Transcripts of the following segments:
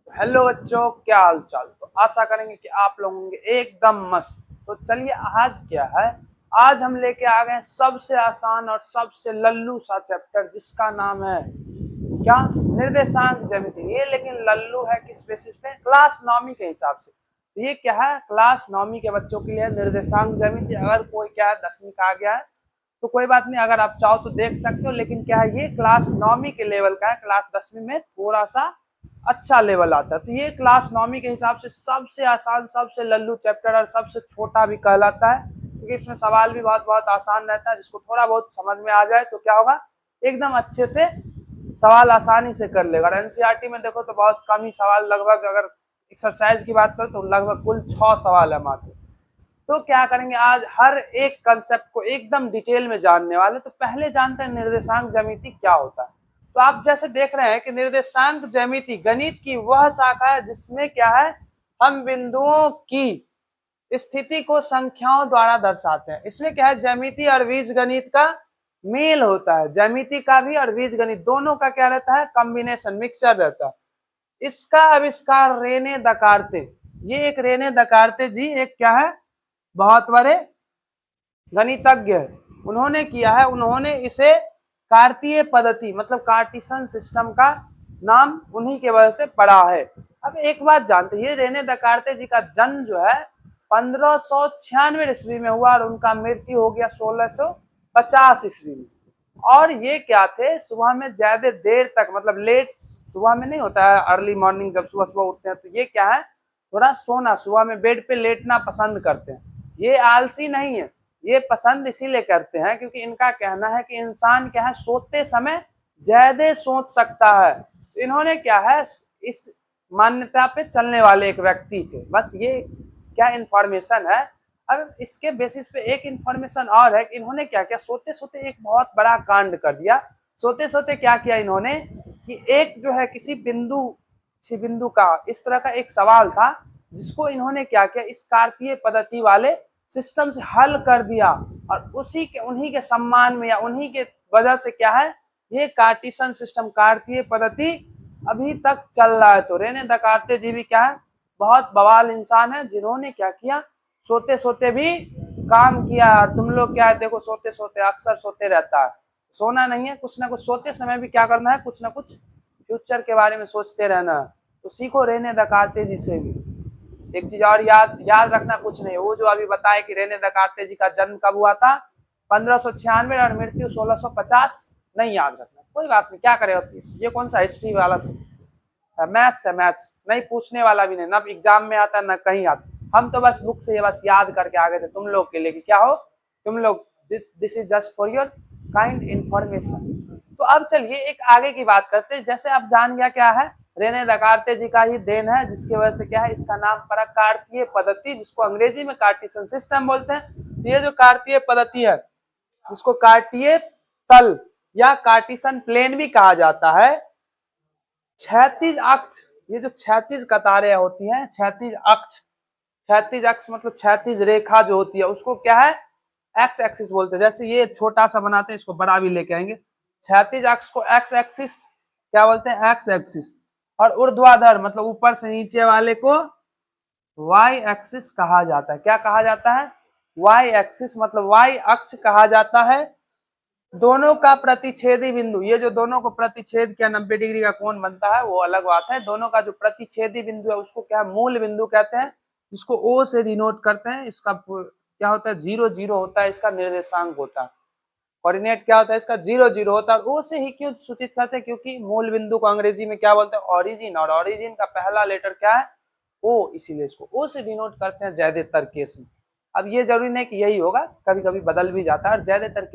Hello बच्चों, क्या हाल चाल। तो आशा करेंगे कि आप लोग होंगे एकदम मस्त। तो चलिए, आज क्या है, आज हम लेके आ गए सबसे आसान और सबसे लल्लू सा चैप्टर, जिसका नाम है क्या, निर्देशांक ज्यामिति। ये लेकिन लल्लू है किस बेसिस पे, क्लास नौवीं के हिसाब से। तो ये क्या है, क्लास नौवीं के बच्चों के लिए निर्देशांक ज्यामिति। अगर कोई क्या है 10वीं का आ गया है तो कोई बात नहीं, अगर आप चाहो तो देख सकते हो। लेकिन क्या है, ये क्लास नौवीं के लेवल का है, क्लास 10वीं में थोड़ा सा अच्छा लेवल आता है। तो ये क्लास नौवीं के हिसाब से सबसे आसान, सबसे लल्लू चैप्टर और सबसे छोटा भी कहलाता है, क्योंकि इसमें सवाल भी बहुत बहुत आसान रहता है। जिसको थोड़ा बहुत समझ में आ जाए तो क्या होगा, एकदम अच्छे से सवाल आसानी से कर लेगा। और एनसीईआरटी में देखो तो बहुत कम ही सवाल, लगभग अगर एक्सरसाइज की बात करो तो लगभग कुल 6 सवाल है मात्र। तो क्या करेंगे, आज हर एक कंसेप्ट को एकदम डिटेल में जानने वाले। तो पहले जानते हैं निर्देशांक ज्यामिति क्या होता है। तो आप जैसे देख रहे हैं कि निर्देशांक ज्यामिति गणित की वह शाखा है जिसमें क्या है, हम बिंदुओं की स्थिति को संख्याओं द्वारा दर्शाते हैं। इसमें क्या है, ज्यामिति और बीजगणित का मेल होता है। ज्यामिति का भी और बीजगणित दोनों का क्या रहता है, कॉम्बिनेशन, मिक्सचर रहता है। इसका आविष्कार रेने दकार्ते, ये एक रेने दकार्ते जी एक क्या है, बहुत बड़े गणितज्ञ है, उन्होंने किया है। उन्होंने इसे कार्तीय पद्धति मतलब कार्टिशन सिस्टम का नाम उन्हीं के वजह से पड़ा है। अब एक बात जानते हैं, ये रेने दकार्ते जी का जन्म जो है 1596 ईस्वी में हुआ और उनका मृत्यु हो गया 1650 ईस्वी में। और ये क्या थे, सुबह में ज्यादा देर तक, मतलब लेट सुबह में नहीं होता है, अर्ली मॉर्निंग जब सुबह सुबह उठते हैं तो ये क्या है, थोड़ा सोना, सुबह में बेड पे लेटना पसंद करते हैं। ये आलसी नहीं है, ये पसंद इसीलिए करते हैं क्योंकि इनका कहना है कि इंसान क्या है, सोते समय ज्यादा सोच सकता है। तो इन्होंने क्या है, इस मान्यता पे चलने वाले एक व्यक्ति थे। बस ये क्या इंफॉर्मेशन है। अब इसके बेसिस पे एक इंफॉर्मेशन और है कि इन्होंने क्या किया, सोते सोते एक बहुत बड़ा कांड कर दिया। सोते सोते क्या किया इन्होंने कि एक जो है किसी बिंदु का इस तरह का एक सवाल था, जिसको इन्होंने क्या किया, इस कार्तीय पद्धति वाले सिस्टम से हल कर दिया। और उसी के उन्हीं के सम्मान में या उन्हीं के वजह से क्या है, ये कार्टिशन सिस्टम, कार्तीय पद्धति अभी तक चल रहा है। तो रेने दकार्ते जी भी क्या है, बहुत बवाल इंसान है, जिन्होंने क्या किया, सोते सोते भी काम किया। और तुम लोग क्या है, देखो सोते सोते अक्सर सोते रहता है, सोना नहीं है, कुछ ना कुछ सोते समय भी क्या करना है, कुछ ना कुछ फ्यूचर के बारे में सोचते रहना है। तो सीखो रेने दकार्ते जी से भी। एक चीज और याद याद रखना, कुछ नहीं, वो जो अभी बताए कि रेने दकार्ते जी का जन्म कब हुआ था, 1596, और मृत्यु 1650, नहीं याद रखना, कोई बात नहीं, क्या करे। ये कौन सा हिस्ट्री वाला मैथ्स है, मैथ्स नहीं पूछने वाला भी नहीं, ना एग्जाम में आता ना कहीं आता। हम तो बस बुक से ये बस याद करके आ गए थे तुम लोग के लिए कि क्या हो, तुम लोग, this is just for your kind information. तो अब चलिए एक आगे की बात करते हैं। जैसे आप जान गया क्या है, रेने दकार्ते जी का ही देन है, जिसकी वजह से क्या है, इसका नाम पड़ा कार्तीय पद्धति, जिसको अंग्रेजी में कार्टिशन सिस्टम बोलते हैं। ये जो कार्तीय पद्धति है, इसको कार्तीय तल या कार्टिशन प्लेन भी कहा जाता है। क्षैतिज अक्ष, ये जो क्षैतिज कतारें होती हैं, क्षैतिज अक्ष, क्षैतिज अक्ष मतलब क्षैतिज रेखा जो होती है उसको क्या है, एक्स एक्सिस बोलते हैं। जैसे ये छोटा सा बनाते हैं, इसको बड़ा भी लेके आएंगे। क्षैतिज अक्ष को एक्स एक्सिस क्या बोलते हैं, एक्स एक्सिस। और ऊर्ध्वाधर मतलब ऊपर से नीचे वाले को वाई एक्सिस कहा जाता है। क्या कहा जाता है, वाई एक्सिस मतलब वाई अक्ष कहा जाता है। दोनों का प्रतिच्छेदी बिंदु, ये जो दोनों को प्रतिच्छेद किया 90 डिग्री का कोण बनता है वो अलग बात है। दोनों का जो प्रतिच्छेदी बिंदु है उसको क्या है, मूल बिंदु कहते हैं, जिसको ओ से डिनोट करते हैं। इसका क्या होता है, 0 0 होता है, इसका निर्देशांक होता है। कोऑर्डिनेट क्या होता है इसका, 0 0 होता है। ओ से ही क्यों सूचित करते हैं, क्योंकि मूल बिंदु को अंग्रेजी में क्या बोलते हैं, ऑरिजिन, और ऑरिजिन का पहला लेटर क्या है, ओ, इसीलिए इसको ओ से डिनोट करते हैं ज्यादातर केस में। अब ये जरूरी नहीं कि यही होगा, कभी कभी बदल भी जाता है। और ज्यादातर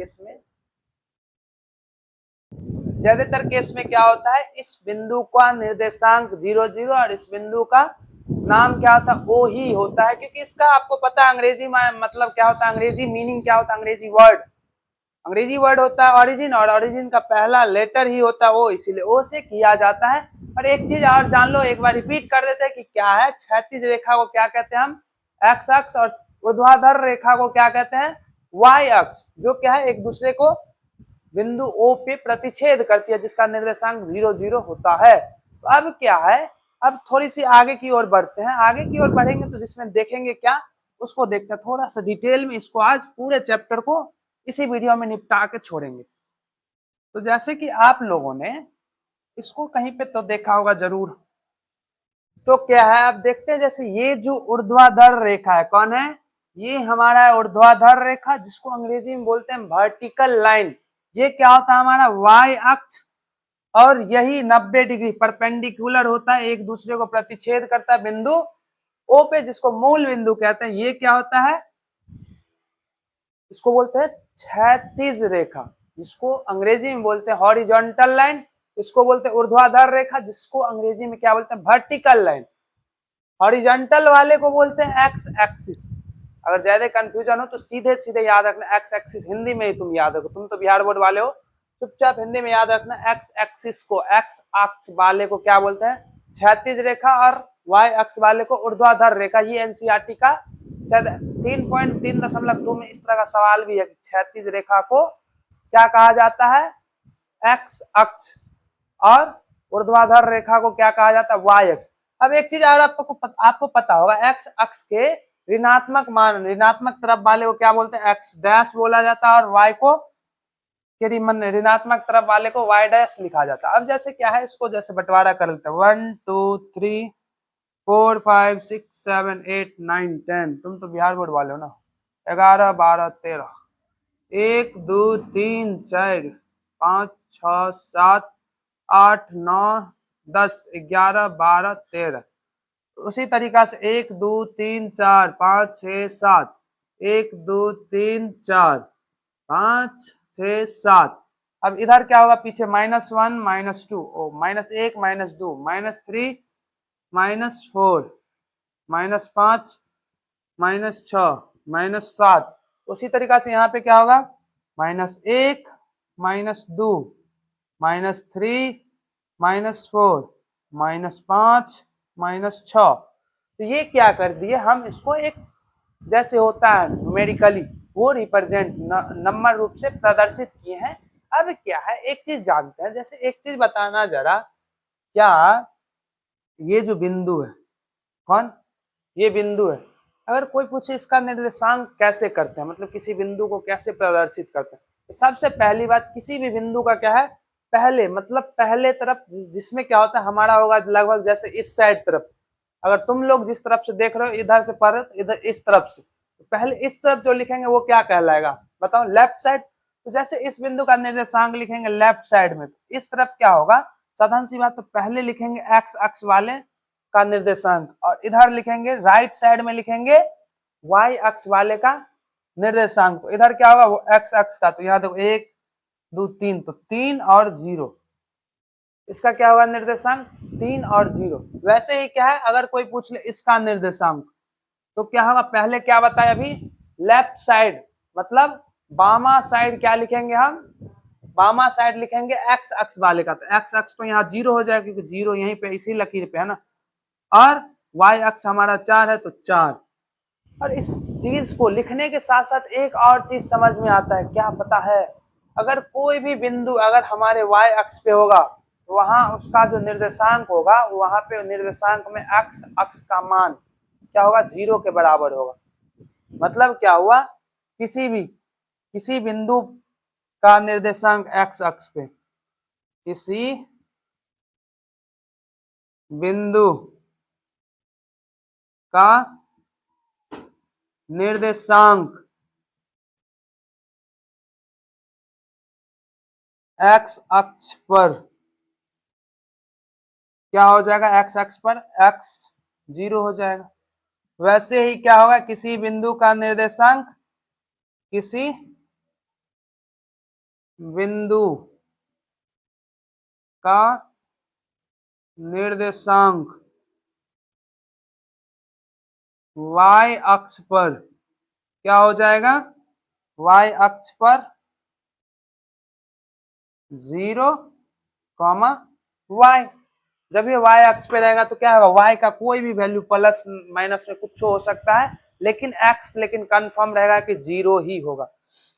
केस में क्या होता है, इस बिंदु का निर्देशांक 0 0 और इस बिंदु का नाम क्या होता है, ओ ही होता है। क्योंकि इसका आपको पता है अंग्रेजी में मतलब क्या होता है, अंग्रेजी मीनिंग क्या होता है, अंग्रेजी वर्ड होता है ऑरिजिन, और ऑरिजिन का पहला लेटर ही होता है ओ, इसीलिए ओ से किया जाता है। और एक चीज और जान लो, एक बार रिपीट कर देते हैं कि क्या है, क्षैतिज रेखा को क्या कहते हैं हम, एक्स अक्ष, और ऊर्ध्वाधर रेखा को क्या कहते हैं, वाई अक्ष, जो क्या है एक दूसरे को बिंदु ओ पे प्रतिच्छेद करती है, जिसका निर्देशांक 0 0 होता है। तो अब क्या है, अब थोड़ी सी आगे की ओर बढ़ते हैं, आगे की ओर बढ़ेंगे तो जिसमें देखेंगे क्या उसको देखते हैं थोड़ा सा डिटेल में। इसको आज पूरे चैप्टर को इसी वीडियो में निपटा के छोड़ेंगे। तो जैसे कि आप लोगों ने इसको कहीं पे तो देखा होगा जरूर, तो क्या है अब देखते हैं। जैसे ये जो ऊर्ध्वाधर रेखा है, कौन है, ये हमारा ऊर्ध्वाधर रेखा जिसको अंग्रेजी में बोलते हैं वर्टिकल लाइन। ये क्या होता है हमारा वाई अक्ष, और यही 90 डिग्री परपेंडिकुलर होता है, एक दूसरे को प्रतिच्छेद करता है बिंदु ओ पे, जिसको मूल बिंदु कहते हैं। ये क्या होता है, इसको बोलते हैं क्षैतिज रेखा, जिसको अंग्रेजी में बोलते हैं हॉरिजॉन्टल लाइन। इसको बोलते हैं ऊर्ध्वाधर रेखा, जिसको अंग्रेजी में क्या बोलते हैं, वर्टिकल लाइन। हॉरिजॉन्टल वाले को बोलते हैं एक्स एक्सिस। अगर ज्यादा कंफ्यूजन हो तो सीधे सीधे याद रखना एक्स एक्सिस, हिंदी में ही तुम याद रखो, तुम तो बिहार बोर्ड वाले हो, चुपचाप हिंदी में याद रखना। एक्स एक्सिस को, एक्स अक्ष वाले को क्या बोलते हैं, क्षैतिज रेखा, और वाई अक्ष वाले को ऊर्ध्वाधर रेखा। ये एनसीईआरटी का शायद 3.3.2 में इस तरह का सवाल भी है कि क्षैतिज रेखा को क्या कहा जाता है, एक्स अक्ष, और ऊर्ध्वाधर रेखा को क्या कहा जाता है, वाई अक्ष। अब एक चीज और आपको पता होगा, एक्स अक्ष के ऋणात्मक मान, ऋणात्मक तरफ वाले को क्या बोलते हैं, एक्स डैश बोला जाता है, और वाई को ऋणात्मक तरफ वाले को वाई डैश लिखा जाता है। अब जैसे क्या है, इसको जैसे बंटवारा कर लेते हैं, 1 2 3 4 5 6 7 8 9 10, तुम तो बिहार बोर्ड वाले हो ना, 11 12 13, 1 2 3 4 5 6 7 8 9 10 11 12 13। उसी तरीका से 1 2 3 4 5 6 7, 1 2 3 4 5 6 7। अब इधर क्या होगा, पीछे -1 -2, -1 -2 -3 -4 -5 -6 -7। उसी तरीका से यहाँ पे क्या होगा, -1 -2 -3 -4 -5 -6। तो ये क्या कर दिए हम, इसको एक जैसे होता है न्यूमेरिकली, वो रिप्रेजेंट नंबर रूप से प्रदर्शित किए हैं। अब क्या है, एक चीज जानते हैं, जैसे एक चीज बताना जरा, क्या ये जो बिंदु है, कौन, ये बिंदु है, अगर कोई पूछे इसका निर्देशांक कैसे करते हैं, मतलब किसी बिंदु को कैसे प्रदर्शित करते हैं, तो सबसे पहली बात, किसी भी बिंदु का क्या है, पहले मतलब पहले तरफ जिसमें क्या होता है हमारा होगा लगभग जैसे इस साइड तरफ, अगर तुम लोग जिस तरफ से देख रहे हो इधर से पढ़ रहे हो तो इधर इस तरफ से, तो पहले इस तरफ जो लिखेंगे वो क्या कहलाएगा, बताओ, लेफ्ट साइड। तो जैसे इस बिंदु का निर्देशांक लिखेंगे लेफ्ट साइड में, तो इस तरफ क्या होगा, साधारण सी बात, तो पहले लिखेंगे एक्स अक्ष वाले का निर्देशांक, और इधर लिखेंगे राइट साइड में लिखेंगे वाई अक्ष वाले का निर्देशांक। तो इधर क्या होगा, वो एक्स अक्ष का, तो यहाँ देखो 1 2 3, तो 3 और 0, इसका क्या होगा निर्देशांक, 3 और 0। वैसे ही क्या है, अगर कोई पूछ ले इसका निर्देशांक, तो क्या होगा, पहले क्या बताया अभी, लेफ्ट साइड मतलब बामा साइड क्या लिखेंगे हम, बामा साइड लिखेंगे एक्स अक्ष वाले का, तो एक्स अक्ष तो यहाँ 0 हो जाएगा क्योंकि 0 यहीं पे इसी लकीर पे है ना, और वाई अक्ष हमारा 4 है तो 4। और इस चीज को लिखने के साथ साथ एक और चीज समझ में आता है, क्या पता है, अगर कोई भी बिंदु अगर हमारे वाई अक्ष पे होगा तो वहां उसका जो निर्देशांक होगा, वहां पे निर्देशांक में एक्स अक्ष का मान क्या होगा, 0 के बराबर होगा। मतलब क्या हुआ, किसी बिंदु का निर्देशांक एक्स अक्ष पे, किसी बिंदु का निर्देशांक एक्स अक्ष पर क्या हो जाएगा, एक्स अक्ष पर एक्स 0 हो जाएगा। वैसे ही क्या होगा, किसी बिंदु का निर्देशांक, किसी बिंदु का निर्देशांक y अक्ष पर क्या हो जाएगा, y अक्ष पर 0, y। जब ये y अक्ष पे रहेगा तो क्या होगा, y का कोई भी वैल्यू प्लस माइनस में कुछ हो सकता है, लेकिन x लेकिन कंफर्म रहेगा कि 0 ही होगा।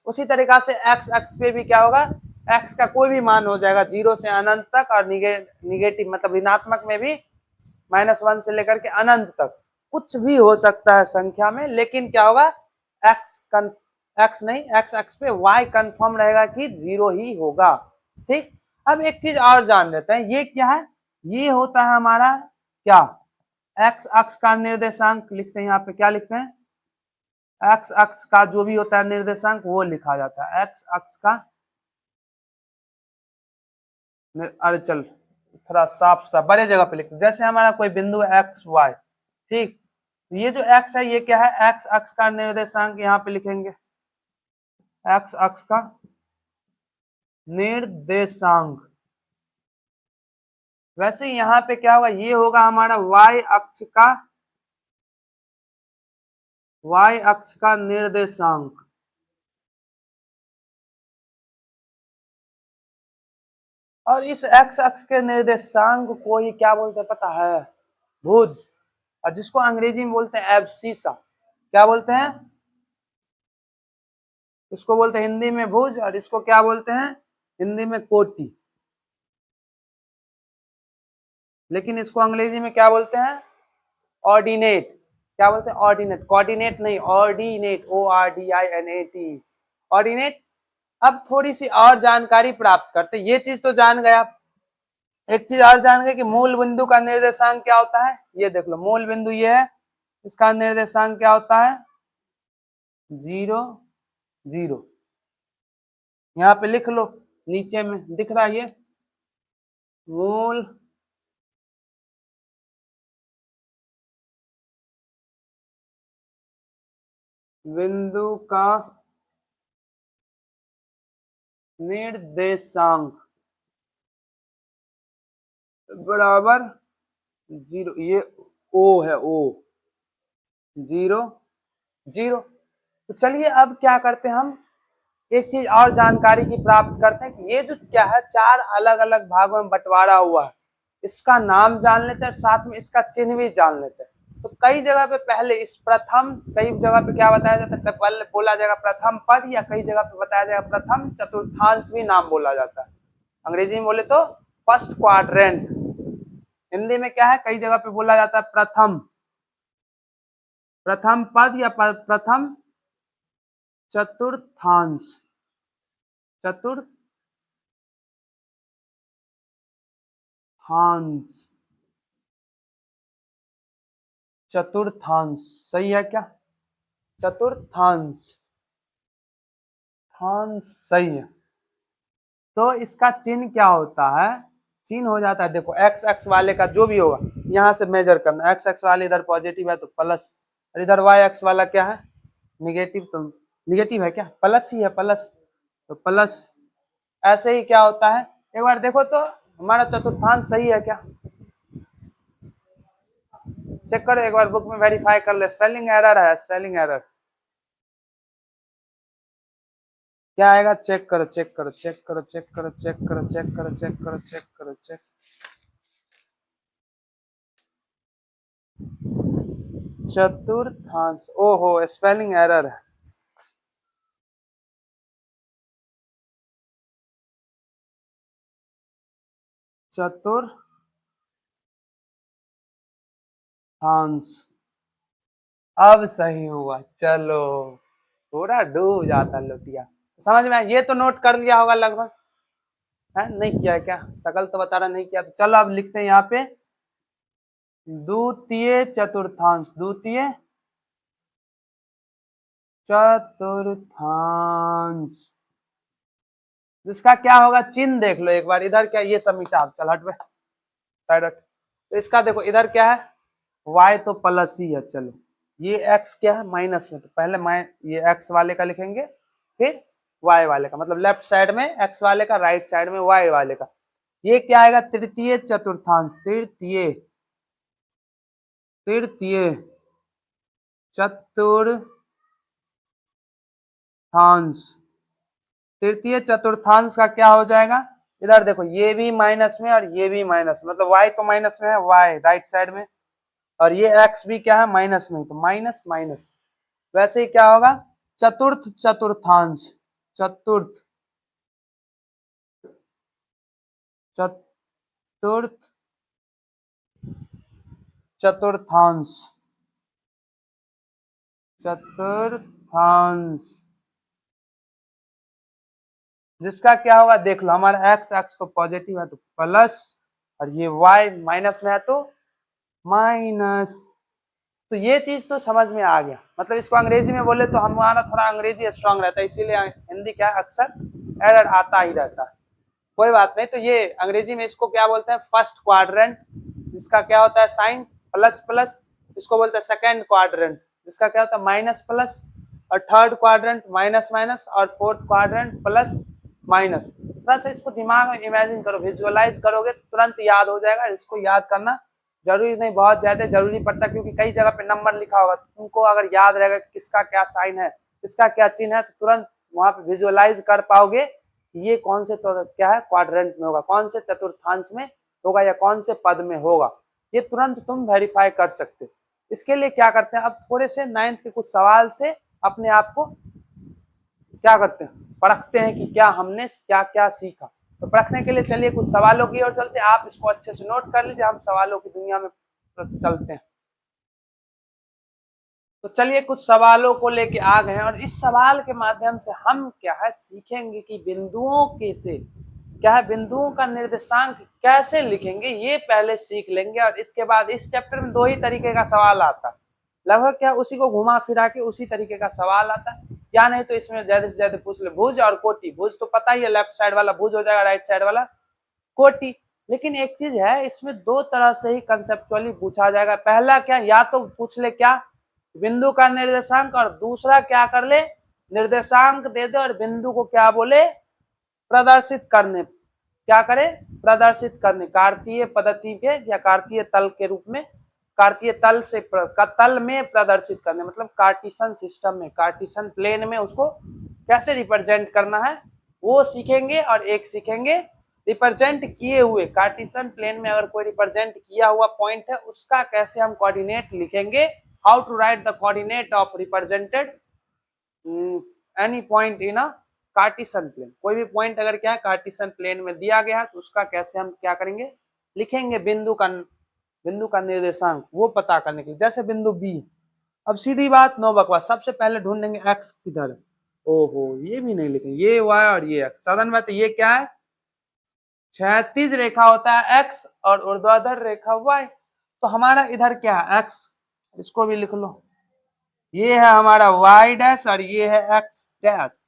उसी तरीका से x अक्ष पे भी क्या होगा, x का कोई भी मान हो जाएगा 0 से अनंत तक, और निगेटिव मतलब ऋणात्मक में भी -1 से लेकर के अनंत तक कुछ भी हो सकता है संख्या में, लेकिन क्या होगा एक्स नहीं, एक्स एक्स पे वाई कंफर्म रहेगा कि 0 ही होगा। ठीक, अब एक चीज और जान लेते हैं, ये क्या है, ये होता है हमारा क्या, एक्स अक्ष का निर्देशांक लिखते हैं, यहाँ पे क्या लिखते हैं, एक्स अक्ष का जो भी होता है निर्देशांक वो लिखा जाता है, एक्स अक्ष का, अरे चल थोड़ा साफ सुथरा बड़े जगह पे लिखते हैं, जैसे हमारा कोई बिंदु एक्स वाई, ठीक, ये जो एक्स है ये क्या है, एक्स अक्ष का निर्देशांक यहाँ पे लिखेंगे, एक्स अक्ष का निर्देशांक। वैसे यहाँ पे क्या होगा, ये होगा हमारा वाई अक्ष का निर्देशांक। और इस एक्स अक्ष के निर्देशांक को ही क्या बोलते हैं पता है, भुज, और जिसको अंग्रेजी में बोलते हैं एब्सिसा। क्या बोलते हैं, इसको बोलते हैं हिंदी में भुज, और इसको क्या बोलते हैं हिंदी में कोटि, लेकिन इसको अंग्रेजी में क्या बोलते हैं, ऑर्डिनेट। क्या बोलते हैं, ऑर्डिनेट, कोऑर्डिनेट नहीं, ऑर्डिनेट, ORDINAT, ऑर्डिनेट। अब थोड़ी सी और जानकारी प्राप्त करते, ये चीज तो जान गए आप, एक चीज और जान गए कि मूल बिंदु का निर्देशांक क्या होता है, ये देख लो मूल बिंदु ये है, इसका निर्देशांक क्या होता है 0 0, यहाँ पे लिख लो, नीचे में दिख रहा है ये मूल बिंदु का निर्देशांक बराबर 0, ये ओ है, ओ 0 0। तो चलिए अब क्या करते हैं, हम एक चीज और जानकारी की प्राप्त करते हैं कि ये जो क्या है चार अलग अलग भागों में बंटवारा हुआ है, इसका नाम जान लेते हैं, साथ में इसका चिन्ह भी जान लेते हैं। तो कई जगह पे पहले इस प्रथम, कई जगह पे क्या बताया जाता है, पहले बोला जाएगा प्रथम पद, या कई जगह पे बताया जाएगा प्रथम चतुर्थांश भी नाम बोला जाता है, अंग्रेजी में बोले तो फर्स्ट क्वाड्रेंट। हिंदी में क्या है, कई जगह पे बोला जाता है प्रथम, प्रथम पद या प्रथम चतुर्थांश, चतुर्थांश, चतुर्थांश सही है क्या, चतुर्थांश, थांश सही है। तो इसका चिन्ह क्या होता है, चिन्ह हो जाता है, देखो एक्स एक्स वाले का जो भी होगा यहाँ से मेजर करना, एक्स एक्स वाले इधर पॉजिटिव है तो प्लस, और इधर वाई एक्स वाला क्या है निगेटिव, तो निगेटिव है क्या, प्लस ही है, प्लस तो प्लस। ऐसे ही क्या होता है, एक बार देखो तो हमारा चतुर्थांश सही है क्या, चेक करो एक बार बुक में वेरीफाई कर ले, स्पेलिंग एरर है, स्पेलिंग एरर क्या आएगा, चेक करो चेक करो चेक करो चेक करो चेक करो चेक करो चेक करो चेक करो चेक, चतुर्थांश, ओहो स्पेलिंग एरर है, चतुर्थांश, अब सही हुआ, चलो थोड़ा डूब जाता लुटिया, समझ में आया? ये तो नोट कर लिया होगा लगभग, है नहीं किया क्या, सकल तो बता रहा नहीं किया, तो चलो अब लिखते हैं यहाँ पे द्वितीय चतुर्थांश, द्वितीय चतुर्थांश, इसका क्या होगा चिन्ह देख लो एक बार, इधर क्या ये सब मिटा, चल हट, साइड हट, तो इसका देखो इधर क्या है y तो प्लस ही है, चलो ये x क्या है माइनस में, तो पहले ये x वाले का लिखेंगे, फिर y वाले का, मतलब लेफ्ट साइड में x वाले का, राइट साइड में y वाले का, ये क्या आएगा तृतीय चतुर्थांश, तृतीय, तृतीय चतुर्थांश, तृतीय चतुर्थांश का क्या हो जाएगा, इधर देखो ये भी माइनस में और ये भी माइनस में, मतलब y तो माइनस में है, y राइट साइड में, और ये x भी क्या है माइनस में, तो माइनस माइनस, वैसे ही क्या होगा चतुर्थ चतुर्थांश, चतुर्थ चतुर्थ चतुर्थांश, चतुर्थांश जिसका क्या होगा देख लो, हमारा एक्स अक्ष तो पॉजिटिव है तो प्लस, और ये वाई माइनस में है तो माइनस। तो ये चीज तो समझ में आ गया, मतलब इसको अंग्रेजी में बोले तो हमारा थोड़ा अंग्रेजी स्ट्रांग रहता है, इसीलिए हिंदी क्या है अक्सर एरर आता ही रहता है, कोई बात नहीं। तो ये अंग्रेजी में इसको क्या बोलते हैं, फर्स्ट क्वाड्रेंट जिसका क्या होता है साइन प्लस प्लस, इसको बोलते हैं सेकंड क्वाड्रेंट जिसका क्या होता है माइनस प्लस, और थर्ड क्वाड्रेंट माइनस माइनस, और फोर्थ क्वाड्रेंट प्लस माइनस। थोड़ा सा इसको दिमाग में इमेजिन करो, विजुअलाइज करोगे तो तुरंत याद हो जाएगा। इसको याद करना जरूरी नहीं, बहुत ज्यादा जरूरी पड़ता है, क्योंकि कई जगह पे नंबर लिखा होगा, तुमको अगर याद रहेगा किसका क्या साइन है, किसका क्या चिन्ह है, तो तुरंत वहां पे विजुअलाइज कर पाओगे ये कौन से तो क्या है क्वाड्रेंट में होगा, कौन से चतुर्थांश में होगा, या कौन से पद में होगा, ये तुरंत तुम वेरीफाई कर सकते हो। इसके लिए क्या करते हैं, अब थोड़े से 9th के कुछ सवाल से अपने आप को क्या करते हैं, परखते हैं कि क्या हमने क्या क्या सीखा। तो परखने के लिए चलिए कुछ सवालों की ओर चलते हैं, आप इसको अच्छे से नोट कर लीजिए, हम सवालों की दुनिया में चलते हैं। तो चलिए कुछ सवालों को लेके आ गए हैं, और इस सवाल के माध्यम से हम क्या है सीखेंगे कि बिंदुओं के से क्या है, बिंदुओं का निर्देशांक कैसे लिखेंगे ये पहले सीख लेंगे। और इसके बाद इस चैप्टर में 2 ही तरीके का सवाल आता है, लगभग क्या उसी को घुमा फिरा के उसी तरीके का सवाल आता है, या नहीं तो इसमें ज्यादा से ज्यादा पूछ ले भुज और कोटि। भुज तो पता ही है, लेफ्ट साइड वाला भुज हो जाएगा, राइट साइड वाला कोटि। लेकिन एक चीज है, इसमें 2 तरह से ही कंसेप्चुअली पूछा जाएगा। पहला क्या, या तो पूछ ले क्या बिंदु का निर्देशांक, और दूसरा क्या कर ले निर्देशांक दे दे और बिंदु को क्या बोले प्रदर्शित करने, क्या करे प्रदर्शित करने, कार्तीय पद्धति के या कार्तीय तल के रूप में, कार्तीय तल से तल में प्रदर्शित करने, मतलब कार्टिशन सिस्टम में, कार्टिशन प्लेन में उसको कैसे रिप्रेजेंट करना है वो सीखेंगे। और एक सीखेंगे रिप्रेजेंट किए हुए कार्टिशन प्लेन में अगर कोई रिप्रेजेंट किया हुआ पॉइंट है उसका कैसे हम कोऑर्डिनेट लिखेंगे, how to write the coordinate of represented any point in a Cartesian plane. कोई भी पॉइंट अगर क्या है कार्टिशन प्लेन में दिया गया है तो उसका कैसे हम क्या करेंगे लिखेंगे, बिंदु का निर्देशांक वो पता करने के लिए। जैसे बिंदु बी, अब सीधी बात नो बकवास, सबसे पहले ढूंढेंगे एक्स किधर, ओहो ये भी नहीं लिखेंगे, ये वाई और ये एक्स, साधारण बात है। ये क्या है क्षैतिज रेखा होता है एक्स और ऊर्ध्वाधर रेखा वाई, तो हमारा इधर क्या है एक्स, इसको भी लिख लो, ये है हमारा वाई डैश और ये है एक्स डैश।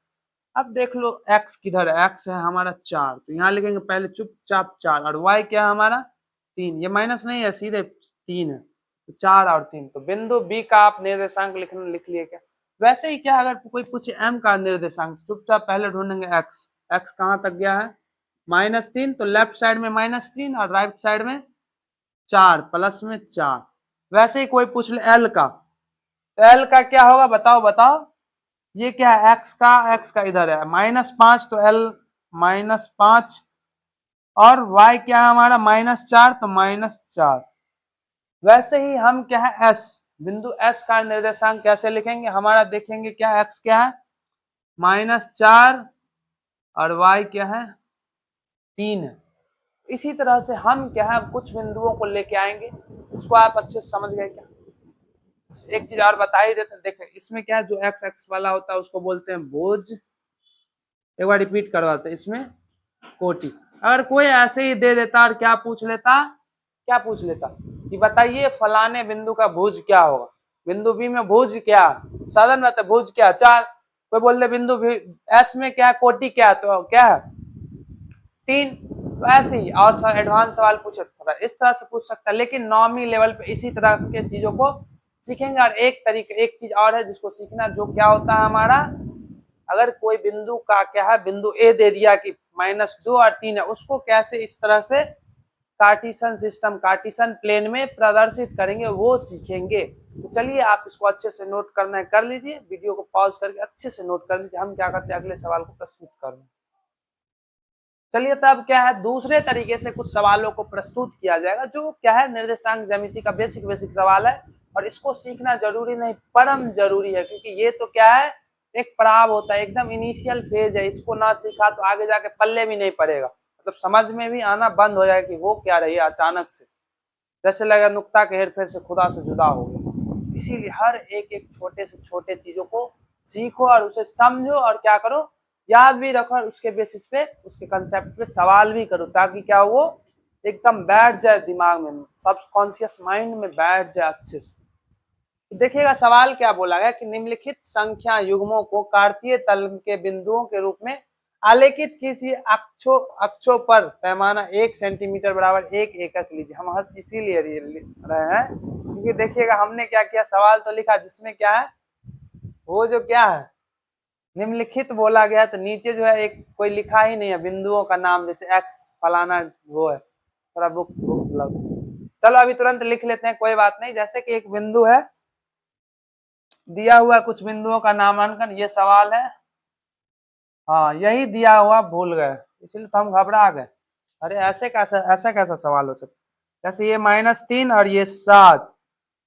अब देख लो x किधर है, x है हमारा 4, तो यहाँ लिखेंगे पहले चुपचाप 4, और y क्या है हमारा 3, ये माइनस नहीं है सीधे 3 है, तो 4 और 3, तो बिंदु B का आप निर्देशांक लिख लिए क्या। वैसे ही क्या अगर कोई पूछे m का निर्देशांक, चुपचाप पहले ढूंढेंगे x कहाँ तक गया है -3, तो लेफ्ट साइड में -3 और राइट साइड में 4 प्लस में 4। वैसे ही कोई पूछ ले l का, तो l का क्या होगा बताओ बताओ, ये क्या है एक्स का इधर है -5, तो एल -5, और y क्या है हमारा -4, तो -4। वैसे ही हम क्या है s, बिंदु s का निर्देशांक कैसे लिखेंगे, हमारा देखेंगे क्या x क्या है -4 और y क्या है 3 है। इसी तरह से हम क्या है कुछ बिंदुओं को लेके आएंगे, इसको आप अच्छे से समझ गए क्या। एक चीज और बता ही देते हैं, देखें इसमें क्या है जो एक्स एक्स वाला होता है उसको बोलते हैं भुज, एक बार रिपीट करवाते हैं, इसमें कोटि। अगर कोई ऐसे ही दे देता और क्या पूछ लेता कि बताइए फलाने बिंदु का भुज क्या होगा, बिंदु बी में भुज क्या, साधारण बात है भुज क्या 4, कोई बोल दे बिंदु एस में क्या कोटि क्या, तो क्या है 3। तो ऐसे ही और एडवांस सवाल पूछे थोड़ा इस तरह से पूछ सकता है, लेकिन नॉमी लेवल पे इसी तरह के चीजों को सीखेंगे। और एक चीज और है जिसको सीखना, जो क्या होता है हमारा, अगर कोई बिंदु का क्या है बिंदु ए दे दिया कि -2 और 3 है, उसको कैसे इस तरह से कार्टिशन सिस्टम कार्टिशन प्लेन में प्रदर्शित करेंगे वो सीखेंगे। तो चलिए आप इसको अच्छे से नोट करना है कर लीजिए, वीडियो को पॉज करके अच्छे से नोट कर लीजिए। हम क्या करते हैं अगले सवाल को प्रस्तुत कर रहे हैं। चलिए तब क्या है दूसरे तरीके से कुछ सवालों को प्रस्तुत किया जाएगा, जो क्या है निर्देशांक ज्यामिति का बेसिक सवाल है, और इसको सीखना जरूरी नहीं परम जरूरी है, क्योंकि ये तो क्या है एक पड़ाव होता है, एकदम इनिशियल फेज है, इसको ना सीखा तो आगे जाके पल्ले भी नहीं पड़ेगा, मतलब समझ में भी आना बंद हो जाएगा कि वो क्या रही है अचानक से। जैसे लगा नुक्ता के हेरफेर से खुदा से जुदा हो गया। इसीलिए हर एक एक छोटे से छोटे चीजों को सीखो और उसे समझो और क्या करो, याद भी रखो, और उसके बेसिस पे उसके कंसेप्ट पे सवाल भी करो, ताकि क्या वो एकदम बैठ जाए दिमाग में, सबकॉन्शियस माइंड में बैठ जाए अच्छे से। तो देखिएगा सवाल क्या बोला गया कि निम्नलिखित संख्या युग्मों को कार्तीय तल के बिंदुओं के रूप में आलेखित कीजिए। अक्षों अक्षों पर पैमाना 1 सेंटीमीटर बराबर 1 एकक लीजिए। हम हंस इसीलिए रहे हैं क्योंकि देखिएगा हमने क्या किया, सवाल तो लिखा जिसमें क्या है, वो जो क्या है निम्नलिखित बोला गया, तो नीचे जो है एक कोई लिखा ही नहीं है बिंदुओं का नाम, जैसे एक्स फलाना वो है, थोड़ा बुक बुक। चलो अभी तुरंत लिख लेते हैं, कोई बात नहीं। जैसे कि एक बिंदु है दिया हुआ, कुछ बिंदुओं का नामांकन, ये सवाल है। हाँ यही दिया हुआ, भूल गए इसलिए तो हम घबरा गए। अरे ऐसा कैसा सवाल हो सकता, जैसे ये -3 और ये 7,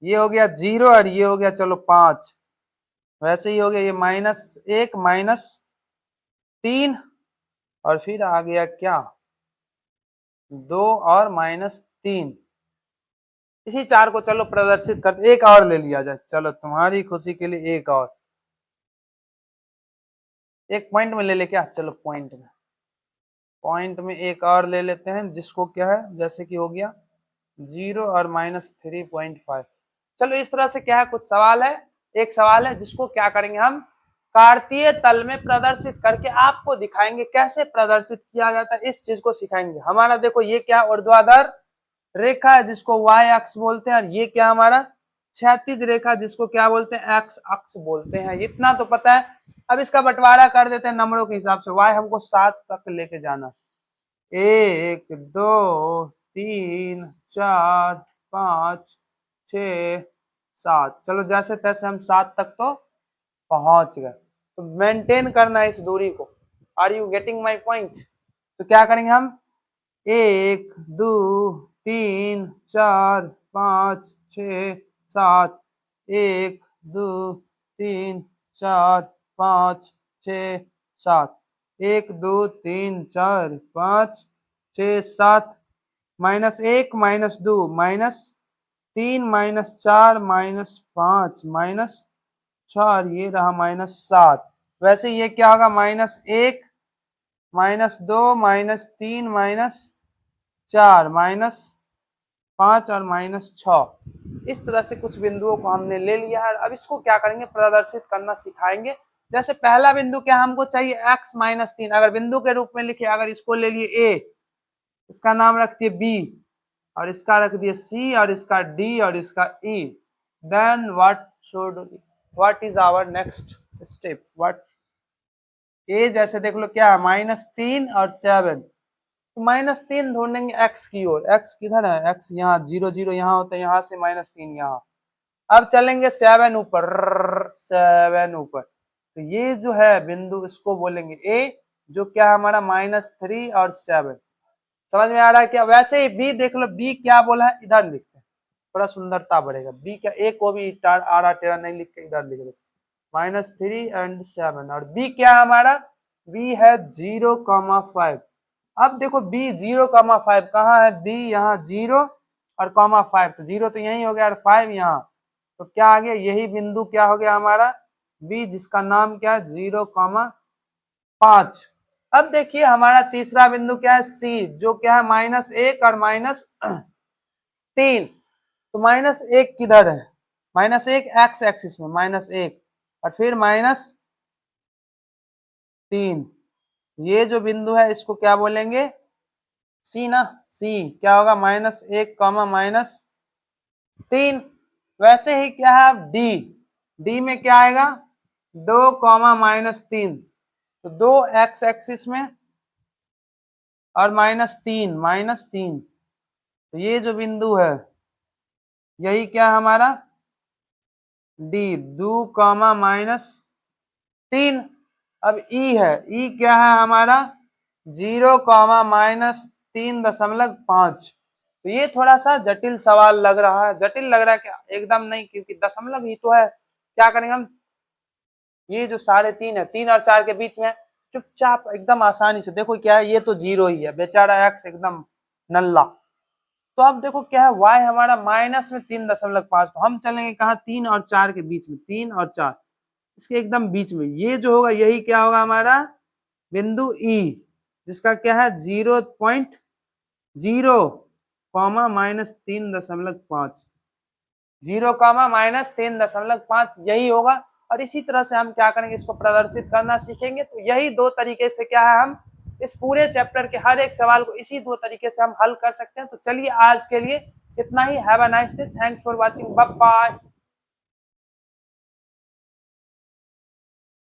ये हो गया 0 और ये हो गया चलो 5, वैसे ही हो गया ये -1 -3 और फिर आ गया क्या 2 और -3। इसी चार को चलो प्रदर्शित करते, एक और ले लिया जाए, चलो तुम्हारी खुशी के लिए एक और, एक पॉइंट में ले ले क्या, चलो पॉइंट में एक और ले लेते हैं, जिसको क्या है जैसे कि हो गया 0 और -3.5। चलो इस तरह से क्या है, कुछ सवाल है, एक सवाल है जिसको क्या करेंगे हम कार्तीय तल में प्रदर्शित करके आपको दिखाएंगे कैसे प्रदर्शित किया जाता है, इस चीज को सिखाएंगे। हमारा देखो ये क्या ऊर्ध्वाधर रेखा है जिसको y अक्ष बोलते हैं, और ये क्या हमारा क्षैतिज रेखा जिसको क्या बोलते हैं x अक्ष बोलते हैं, इतना तो पता है। अब इसका बंटवारा कर देते हैं नंबरों के हिसाब से। y हमको 7 तक लेके जाना, 1 2 3 4 5 6 7, चलो जैसे तैसे हम 7 तक तो पहुंच गए। तो मेंटेन करना है इस दूरी को। Are you getting my point? तो क्या करेंगे हम 1 2 3 4 5 6 7, 1 2 3 4 5 6 7, 1 2 3 4 5 6 7, -1 -2 -3 -4 -5 -6 और ये रहा -7। वैसे ये क्या होगा -1 -2 -3 -4 -5 और -6। इस तरह से कुछ बिंदुओं को हमने ले लिया है। अब इसको क्या करेंगे प्रदर्शित करना सिखाएंगे। जैसे पहला बिंदु क्या हमको चाहिए x -3, अगर बिंदु के रूप में लिखे, अगर इसको ले लिए a, इसका नाम रख दिए b, और इसका रख दिए c, और इसका d, और इसका e, then what is our next step, what a, जैसे देख लो क्या है -3 और 7, तो -3 ढूंढेंगे x की ओर, x किधर है, x यहाँ 0 0 यहाँ होता है, यहाँ से -3 यहाँ। अब चलेंगे 7 ऊपर, 7 ऊपर, तो ये जो है बिंदु इसको बोलेंगे a, जो क्या हमारा -3 और 7। समझ में आ रहा है क्या? वैसे ही b देख लो, b क्या बोला है, इधर लिखते हैं, थोड़ा सुंदरता बढ़ेगा। b क्या, a को भी आड़ा टेढ़ा नहीं लिख के इधर लिख देते, -3 एंड 7, और b क्या है हमारा, b है 0,5। अब देखो b 0,5 कहाँ है, b यहाँ 0 और 5, तो 0 तो यही हो गया और 5 यहाँ, तो क्या आ गया, यही बिंदु क्या हो गया हमारा b, जिसका नाम क्या है 0,5। अब देखिए हमारा तीसरा बिंदु क्या है c, जो क्या है -1 और -3, तो -1 किधर है, -1 एक्स एक्सिस में -1, और फिर -3, ये जो बिंदु है इसको क्या बोलेंगे सी ना, सी क्या होगा -1 -3। वैसे ही क्या है डी, डी में क्या आएगा 2 -3, तो 2 एक्स एक्सिस में और -3, तो ये जो बिंदु है यही क्या हमारा डी, 2 -3। अब ई है, ई क्या है हमारा 0 -3.5। तो ये थोड़ा सा जटिल सवाल लग रहा है, जटिल लग रहा है क्या, एकदम नहीं, क्योंकि दशमलव ही तो है। क्या करेंगे हम, ये जो 3.5 है, 3 और 4 के बीच में चुपचाप एकदम आसानी से देखो क्या है, ये तो 0 ही है, बेचारा एक्स एकदम नल्ला, तो अब देखो क्या है, y हमारा माइनस में 3.5, तो हम चलेंगे कहाँ, 3 और 4 के बीच में, 3 और 4 इसके एकदम बीच में, ये जो होगा यही क्या होगा हमारा बिंदु ई, जिसका क्या है 0.0 कॉमा -3.5, 0, -3.5 यही होगा। और इसी तरह से हम क्या करेंगे, इसको प्रदर्शित करना सीखेंगे। तो यही दो तरीके से क्या है, हम इस पूरे चैप्टर के हर एक सवाल को इसी दो तरीके से हम हल कर सकते हैं। तो चलिए आज के लिए इतना ही। Have a nice day, thanks for watching, bye bye.